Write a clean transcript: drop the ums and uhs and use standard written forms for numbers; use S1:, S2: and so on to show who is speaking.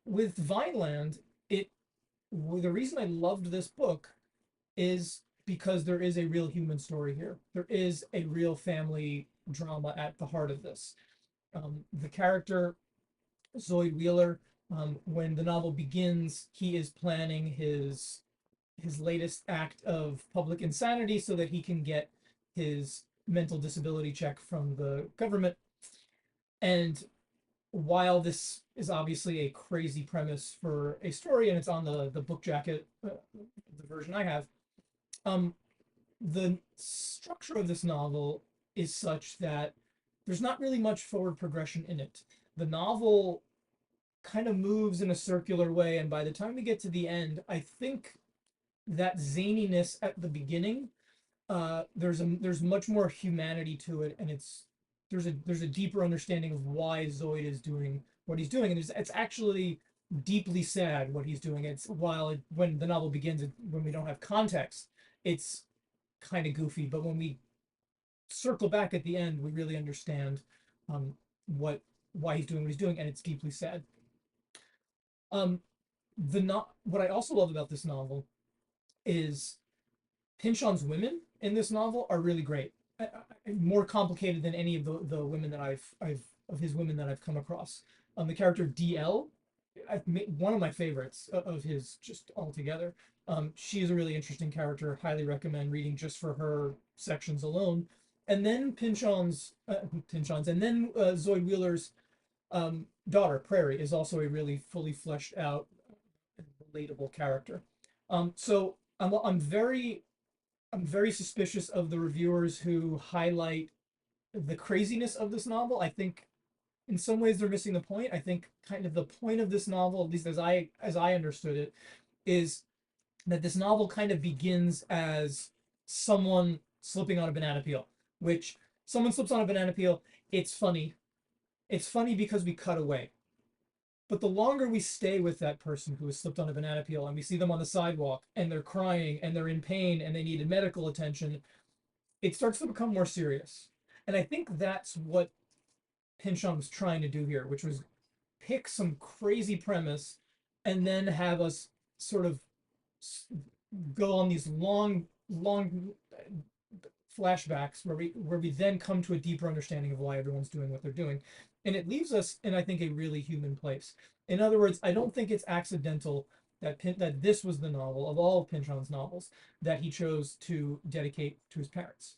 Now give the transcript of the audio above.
S1: with Vineland, the reason I loved this book is because there is a real human story here. There is a real family drama at the heart of this. The character Zoid Wheeler, when the novel begins, he is planning his latest act of public insanity so that he can get his mental disability check from the government. And while this is obviously a crazy premise for a story, and it's on the book jacket, the version I have, um, the structure of this novel is such that there's not really much forward progression in it. The novel kind of moves in a circular way, and by the time we get to the end, I think that zaniness at the beginning, there's much more humanity to it, and there's a deeper understanding of why Zoid is doing what he's doing, and it's actually deeply sad what he's doing. It's when the novel begins, when we don't have context, it's kind of goofy, but when we circle back at the end, we really understand um, what why he's doing what he's doing, and it's deeply sad. Um, what I also love about this novel is Pynchon's women in this novel are really great. More complicated than any of the women that I've of his women that I've come across. The character DL, one of my favorites of his just altogether. She is a really interesting character. Highly recommend reading just for her sections alone. And then Pynchon's, and then Zoid Wheeler's daughter Prairie is also a really fully fleshed out, relatable character. So I'm very suspicious of the reviewers who highlight the craziness of this novel. I think in some ways they're missing the point. I think kind of the point of this novel, at least as I understood it, is that this novel kind of begins as someone slipping on a banana peel, which someone slips on a banana peel, it's funny. It's funny because we cut away. But the longer we stay with that person who has slipped on a banana peel and we see them on the sidewalk and they're crying and they're in pain and they needed medical attention, it starts to become more serious. And I think that's what Pynchon was trying to do here, which was pick some crazy premise and then have us sort of go on these long flashbacks where we then come to a deeper understanding of why everyone's doing what they're doing, and it leaves us in, I think, a really human place. In other words, I don't think it's accidental that this was the novel of all of Pynchon's novels that he chose to dedicate to his parents.